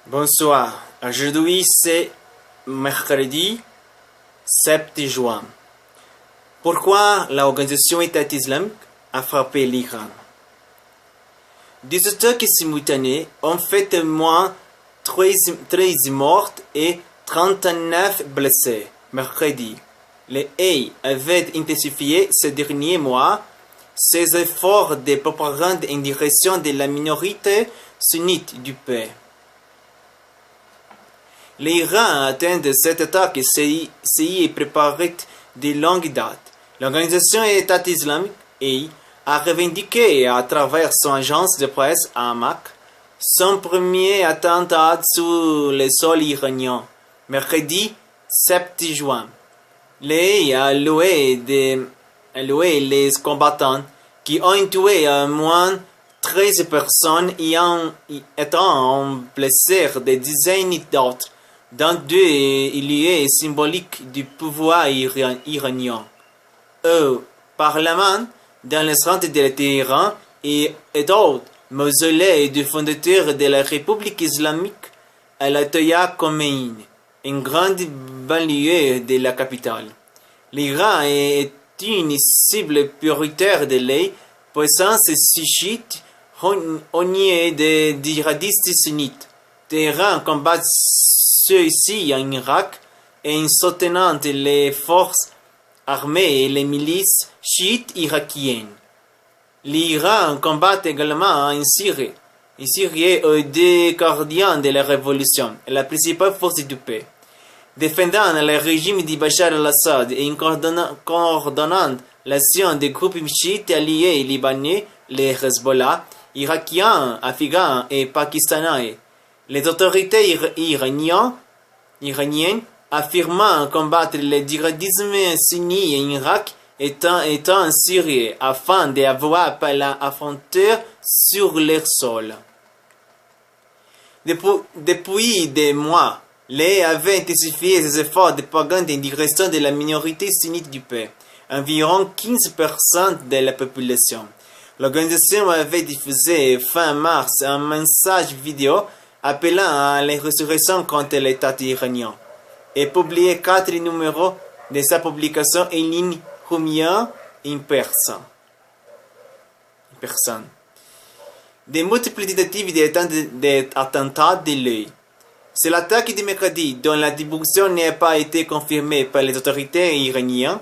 Bonsoir. Aujourd'hui, c'est mercredi 7 juin. Pourquoi l'organisation État islamique a frappé l'Iran? Des attaques simultanées ont fait au moins 13 morts et 39 blessés mercredi. Les AI avaient intensifié ces derniers mois ses efforts de propagande en direction de la minorité sunnite du pays. L'Iran a atteint de cette attaque s'y est préparé de longue date. L'organisation État islamique a revendiqué à travers son agence de presse Amaq son premier attentat sur le sol iranien, mercredi 7 juin. L'EI a loué les combattants qui ont tué au moins 13 personnes et étant blessé des dizaines d'autres, dans deux lieux symboliques du pouvoir iranien. Au Parlement, dans le centre de Téhéran et d'autres mausolées du fondateur de la République islamique, Ayatollah Khomeini, une grande banlieue de la capitale. L'Iran est une cible prioritaire de la puissance chiite reniée des djihadistes sunnites. Téhéran combat ceux-ci en Irak et en soutenant les forces armées et les milices chiites irakiennes. L'Iran combat également en Syrie. En Syrie aux deux gardiens de la révolution, la principale force du pays. Défendant le régime de Bachar al-Assad et coordonnant l'action des groupes chiites alliés libanais, les Hezbollah, irakiens, afghans et pakistanais. Les autorités iraniennes affirmant combattre le djihadisme sunni en Irak étant en Syrie afin d'avoir la frontière sur leur sol. Depuis des mois, les avait intensifié ses efforts de propagande en direction de la minorité sunnite du pays, environ 15% de la population. L'organisation avait diffusé fin mars un message vidéo appelant à la résurrection contre l'État iranien et publié 4 numéros de sa publication en ligne Rumia en persan. Des multiples tentatives d'attentats de l'œil. C'est l'attaque du mercredi dont la divulgation n'a pas été confirmée par les autorités iraniennes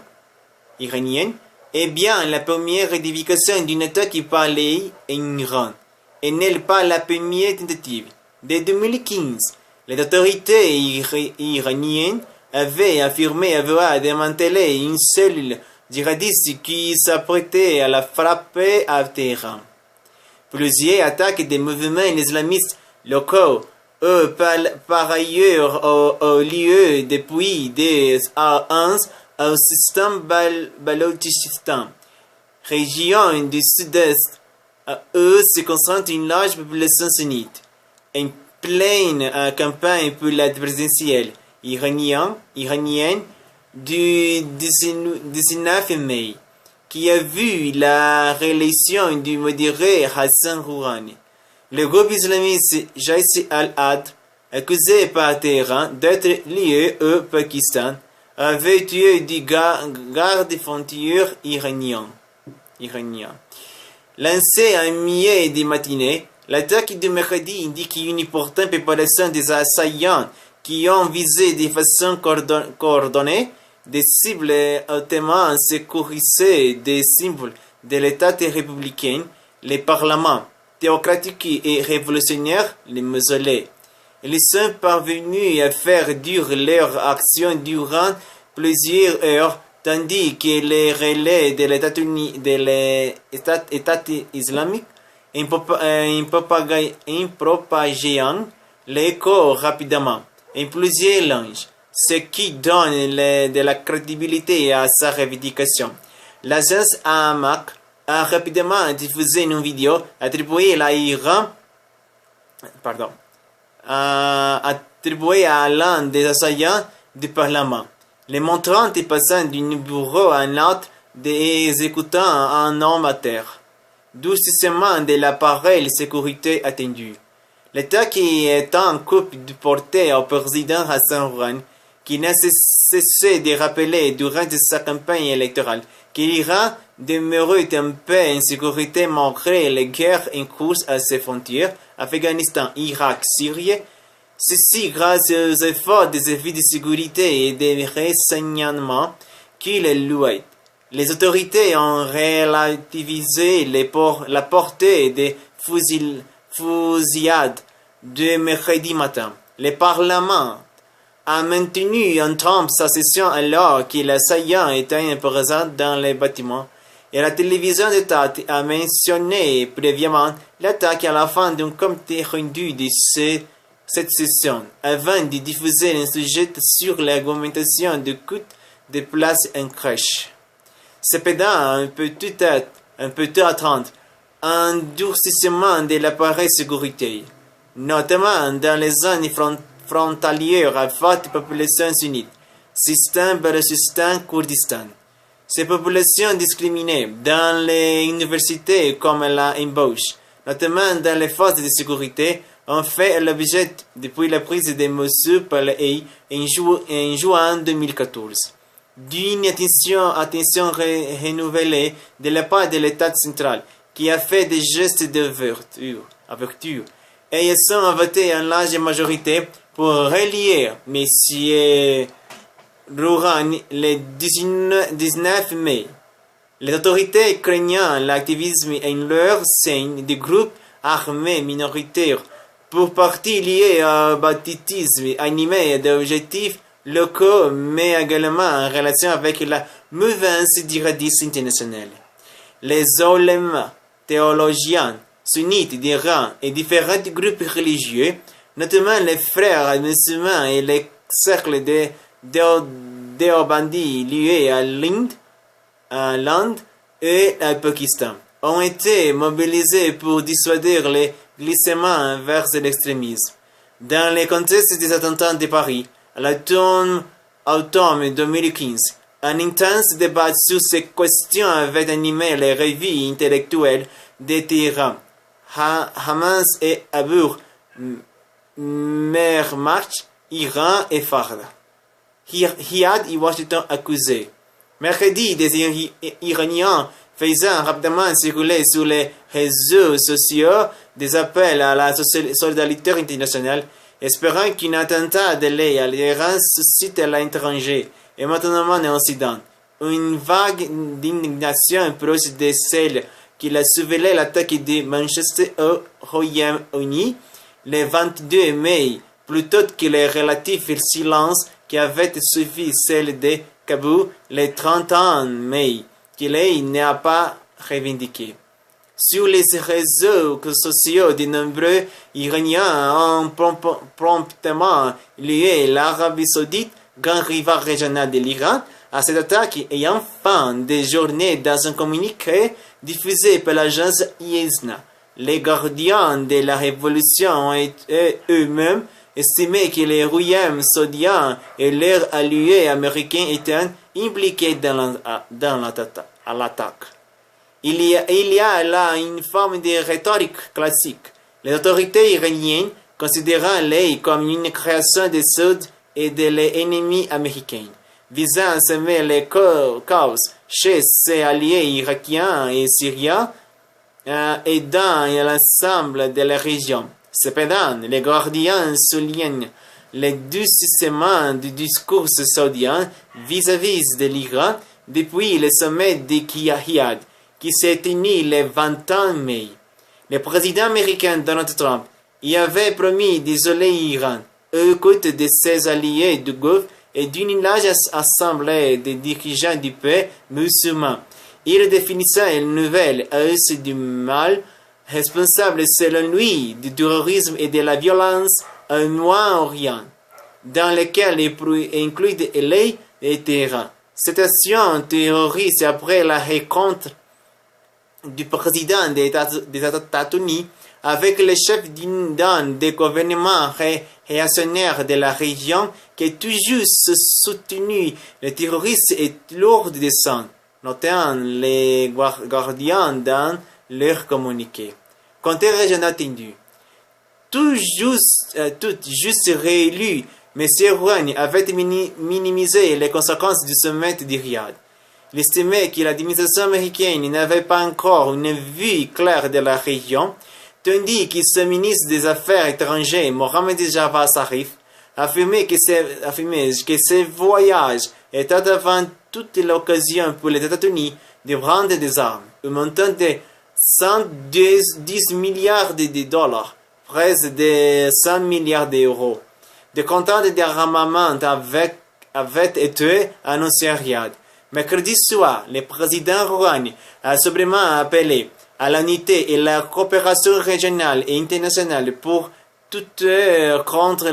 est bien la première rédivication d'une attaque par l'œil en Iran et n'est pas la première tentative. Dès 2015, les autorités iraniennes avaient affirmé avoir démantelé une cellule djihadiste qui s'apprêtait à la frapper à Téhéran. Plusieurs attaques des mouvements islamistes locaux ont par ailleurs lieu depuis 2011 au système Balochistan, région du sud-est où se concentre une large population sunnite. En pleine campagne pour la présidentielle iranienne du 19 mai, qui a vu la réélection du modéré Hassan Rouhani. Le groupe islamiste Jaish al-Adl, accusé par Téhéran d'être lié au Pakistan, avait tué des gardes-frontières iraniens. Lancé à milieu de matinée, l'attaque du mercredi indique une importante préparation des assaillants qui ont visé de façon coordonnée des cibles hautement sécurisées des symboles de l'État républicain, les parlements théocratiques et révolutionnaires, les mausolées. Ils sont parvenus à faire durer leur action durant plusieurs heures, tandis que les relais de l'État islamique en propageant l'écho rapidement en plusieurs langues, ce qui donne de la crédibilité à sa revendication. L'agence Amaq a rapidement diffusé une vidéo attribuée à l'un des assaillants du Parlement, les montrant et passant d'un bureau à un autre et exécutant un homme à terre. Doucement de l'appareil de sécurité attendu. L'État qui est en coupe de porter au président Hassan Rouhani, qui n'a cessé de rappeler durant sa campagne électorale que l'Iran demeurait en paix et en sécurité malgré les guerres en cours à ses frontières, Afghanistan, Irak, Syrie. Ceci grâce aux efforts des services de sécurité et des renseignements qu'il louait. Les autorités ont relativisé la portée des fusillades de mercredi matin. Le Parlement a maintenu en trompe sa session alors que l'assaillant était présent dans les bâtiments, et la télévision d'État a mentionné préviement l'attaque à la fin d'un comité rendu de cette session, avant de diffuser un sujet sur l'augmentation du coût de places en crèche. Cependant, on peut attendre un durcissement de l'appareil sécurité, notamment dans les zones frontalières à forte population sunnite, Sistan, Balochistan, Kurdistan. Ces populations discriminées dans les universités comme la embauche, notamment dans les forces de sécurité, ont fait l'objet depuis la prise de Mossoul par l'EI en juin 2014. D'une attention renouvelée de la part de l'État central, qui a fait des gestes d'ouverture, et ils ont voté en large majorité pour relier M. Rouhani le 19 mai. Les autorités craignant l'activisme en leur sein des groupes armés minoritaires, pour partie liés au banditisme animé d'objectifs locaux, mais également en relation avec la mouvance djihadiste internationale. Les oulémas, théologiens, sunnites d'Iran et différents groupes religieux, notamment les frères musulmans et les cercles de Deobandi liés à l'Inde et au Pakistan, ont été mobilisés pour dissuader les glissements vers l'extrémisme. Dans le contexte des attentats de Paris, à l'automne 2015, un intense débat sur ces questions avait animé les revues intellectuelles de Téhéran, Hamas et Abu Mermach, Iran et Fard. Riyad et Washington accusés. Mercredi, des Iraniens faisant rapidement circuler sur les réseaux sociaux des appels à la solidarité internationale, espérant qu'un attentat de l'Iran suscite à l'étranger et maintenant en Occident une vague d'indignation proche de celle qui a surveillé l'attaque de Manchester au Royaume-Uni le 22 mai, plutôt que le relatif silence qui avait suivi celle de Kaboul le 31 mai, qu'il n'a pas revendiqué. Sur les réseaux sociaux, de nombreux Iraniens ont promptement lié l'Arabie Saoudite, grand rival régional de l'Iran, à cette attaque et enfin des journées dans un communiqué diffusé par l'agence ISNA. Les gardiens de la révolution ont eux-mêmes estimé que les royaumes saoudiens et leurs alliés américains étaient impliqués dans l'attaque. Il y a là une forme de rhétorique classique. Les autorités iraniennes considérant l'EI comme une création des Saouds et de l'ennemi américain, visant à semer les chaos chez ses alliés irakiens et syriens et dans l'ensemble de la région. Cependant, les gardiens soulignent le durcissement du discours saoudien vis-à-vis de l'Iran depuis le sommet de Riyad, qui s'est tenu le 21 mai. Le président américain Donald Trump y avait promis d'isoler l'Iran aux côtés de ses alliés du Golfe et d'une large assemblée de dirigeants du pays musulman. Il définissait une nouvelle hausse du mal responsable selon lui du terrorisme et de la violence au Moyen-Orient, dans lequel il inclut LA et Téhéran. Cette action terroriste après la rencontre du président des États-Unis avec le chef d'un des gouvernements réactionnaires de la région qui a toujours soutenu le terrorisme est lourde de sang, notant les gardiens dans leur communiqué. Contexte régional tendu. tout juste réélu, M. Rouhani avait minimisé les conséquences du sommet de Riyad. Il estimait que l'administration américaine n'avait pas encore une vue claire de la région, tandis que ce ministre des Affaires étrangères, Mohammad Javad Zarif, affirmait que ce voyage était avant toute l'occasion pour les États-Unis de vendre des armes, au montant de 110 milliards de dollars, presque de 100 milliards d'euros. Des contrats d'armement avaient été annoncés à Riyad. Mercredi soir, le président Rouhani a sobrement appelé à l'unité et la coopération régionale et internationale pour lutter contre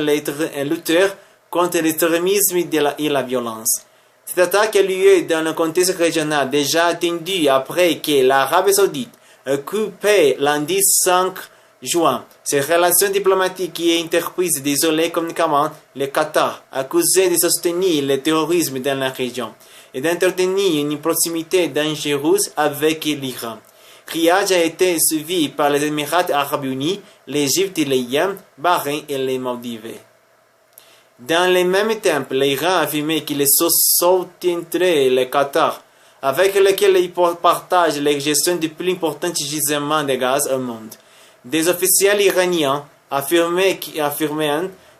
l'extrémisme et la violence. Cette attaque a lieu dans un contexte régional déjà attendu après que l'Arabie Saoudite a coupé lundi 5 juin ses relations diplomatiques et entreprises désolées communiquement le Qatar, accusé de soutenir le terrorisme dans la région et d'entretenir une proximité dangereuse avec l'Iran. Riyad a été suivi par les Émirats arabes unis, l'Égypte, le Yémen, Bahreïn et les Maldives. Dans le même temps, l'Iran a affirmé qu'il soutiendrait le Qatar, avec lequel il partage la gestion du plus important gisement de gaz au monde. Des officiels iraniens affirment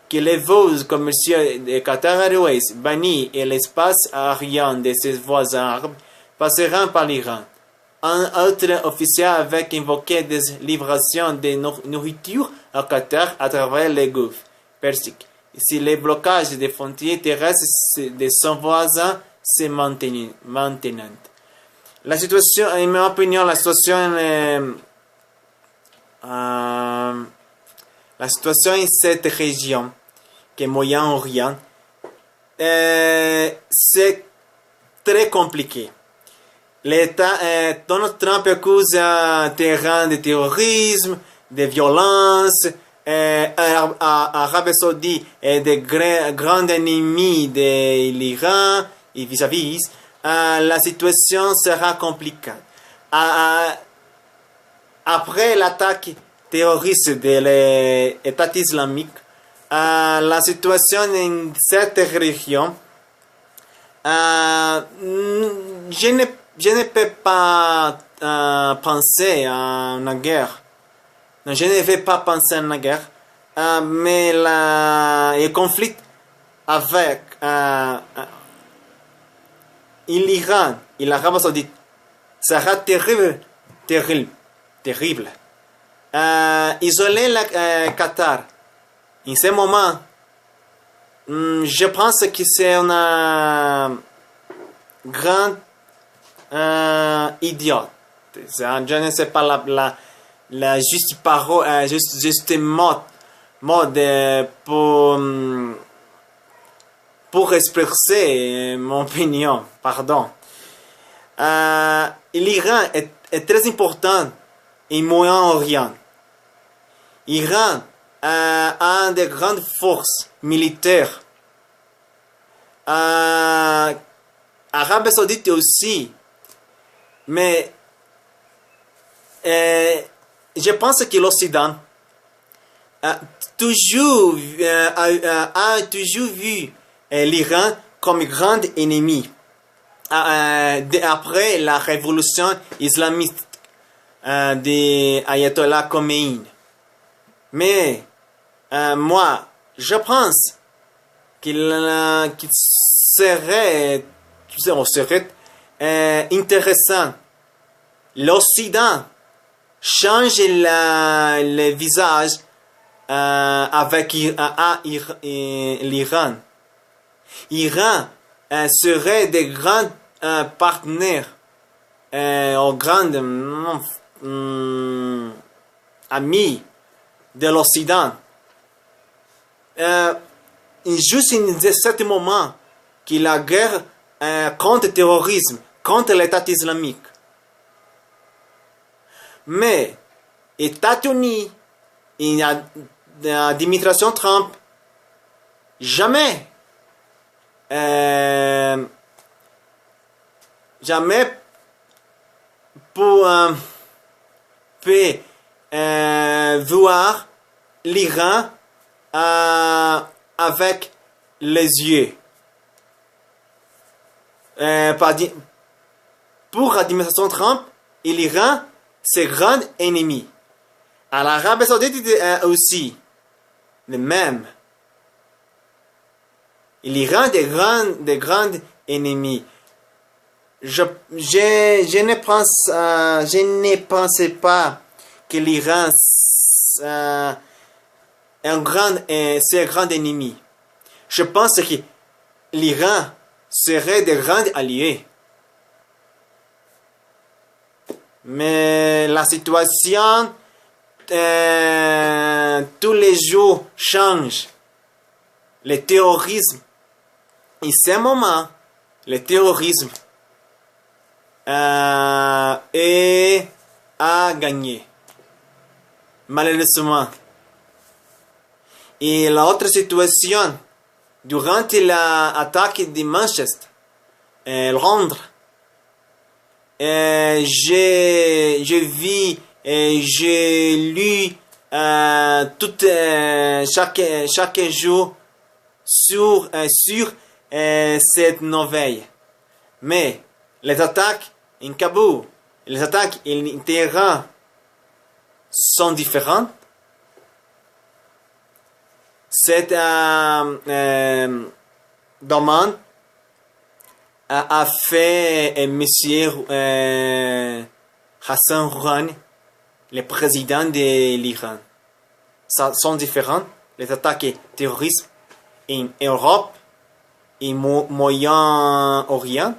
que les vols commerciaux de Qatar Airways bannis et l'espace aérien de ses voisins arabes passeront par l'Iran. Un autre officiel avait invoqué des livraisons de nourriture à Qatar à travers le Golfe Persique, si le blocage des frontières terrestres de son voisin se maintenait. La situation, en mon opinion, la situation en cette région, qui est Moyen-Orient, c'est très compliqué. Donald Trump accuse un terrain de terrorisme, de violence. Arabie Saoudite est de grands ennemis de l'Iran et vis-à-vis. La situation sera compliquée. Après l'attaque terroriste de l'État islamique, la situation dans cette région, je ne peux pas penser à une guerre. Non, je ne vais pas penser à une guerre, mais le conflit avec l'Iran et l'Arabie Saoudite sera terrible. Isoler le Qatar, en ce moment, je pense que c'est une grande idiote. Je ne sais pas la juste parole, juste mode pour exprimer mon opinion. Pardon. L'Iran est très important au Moyen-Orient. L'Iran a de grandes forces militaires. Arabie Saoudite aussi. Mais je pense que l'Occident a toujours vu l'Iran comme grand ennemi. Après la révolution islamiste d'Ayatollah Khomeini. Mais moi, je pense qu'il serait intéressant. L'Occident change le visage avec l'Iran. L'Iran serait des grands partenaires, grands amis de l'Occident. Juste en ce moment que la guerre contre le terrorisme, contre l'État islamique. Mais les États-Unis et l'administration Trump jamais peut voir l'Iran avec les yeux. Pour l'administration Trump, l'Iran, c'est grand ennemi. À l'Arabie Saoudite aussi, le même. L'Iran des grands ennemis. Je ne pensais pas que l'Iran c'est un grand ennemi. Je pense que l'Iran serait de grands alliés. Mais la situation tous les jours change. Le terrorisme, en ce moment, le terrorisme a gagné. Malheureusement. Et l'autre situation, durant l'attaque de Manchester, Londres, j'ai vu et j'ai lu chaque jour sur cette nouvelle. Mais les attaques en Kaboul, les attaques en Téhéran sont différentes. Cette demande a fait monsieur Hassan Rouhani, le président de l'Iran. Ça sont différents. Les attaques terroristes en Europe et Moyen-Orient.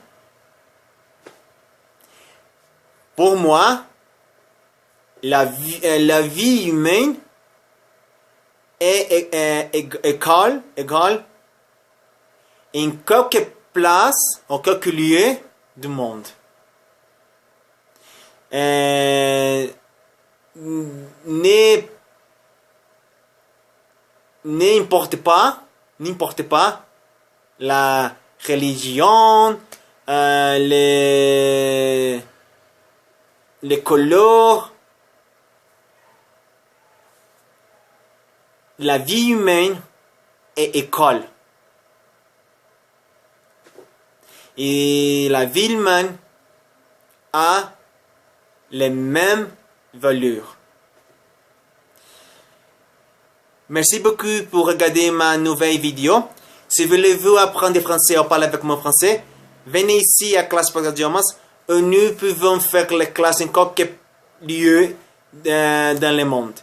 Pour moi, la vie humaine est égale en quelque place, en quelque lieu du monde. N'importe pas la religion, les couleurs, la vie humaine est égale. Et la vie humaine a les mêmes valeurs. Merci beaucoup pour regarder ma nouvelle vidéo. Si vous voulez apprendre français ou parler avec moi français, venez ici à Classe Idiomas où nous pouvons faire les classes en quelque lieu dans le monde.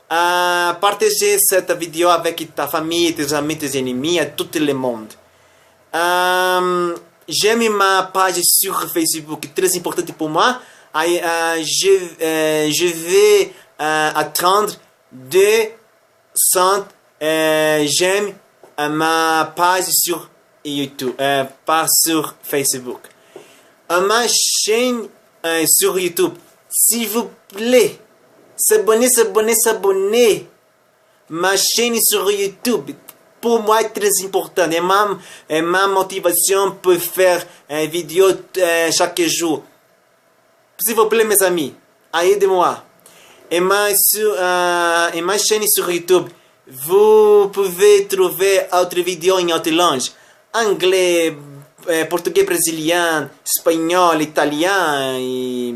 Partagez cette vidéo avec ta famille, tes amis, tes ennemis, à tout le monde. J'aime ma page sur Facebook, très importante pour moi. Je vais attendre 200 j'aime ma page sur YouTube, pas sur Facebook. Ma chaîne sur YouTube, s'il vous plaît, s'abonnez. Ma chaîne sur YouTube, pour moi, est très important. Et ma motivation pour faire une vidéo chaque jour. S'il vous plaît, mes amis, aidez-moi. Et ma chaîne sur YouTube, vous pouvez trouver autres vidéos en autre langue. Anglais, portugais brésilien, espagnol, italien et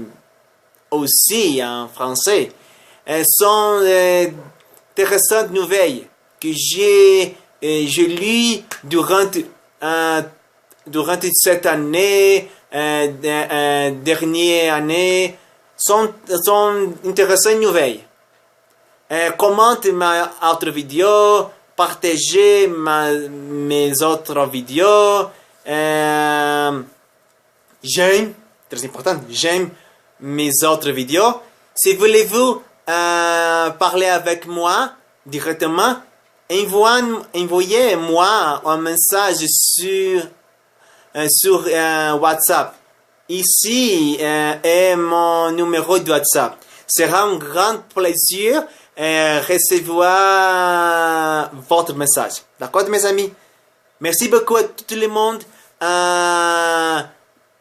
aussi en français. Sont intéressantes nouvelles que j'ai lues durant cette année, dernière année. Sont intéressantes nouvelles. Commentez ma autre vidéo, partagez mes autres vidéos. J'aime, très important, j'aime mes autres vidéos. Si voulez-vous parler avec moi directement, envoyez-moi un message sur WhatsApp. Ici est mon numéro de WhatsApp. Sera un grand plaisir recevoir votre message. D'accord, mes amis? Merci beaucoup à tout le monde.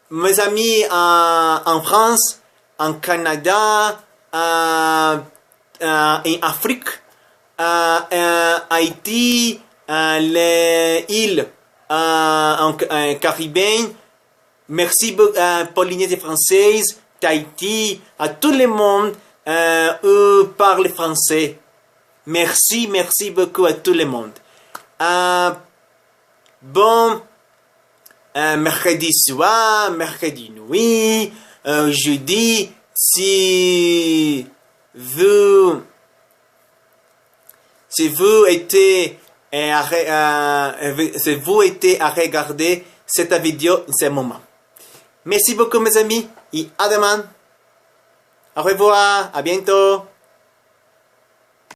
Mes amis en France, en Canada, en Afrique, Haïti, les îles en Caribéen. Merci beaucoup à Polynésie française, Tahiti, à tout le monde qui parle français. Merci beaucoup à tout le monde. Bon, mercredi soir, mercredi nuit, jeudi, si vous étiez à regarder cette vidéo en ce moment. Merci beaucoup mes amis et à demain. Au revoir, à bientôt.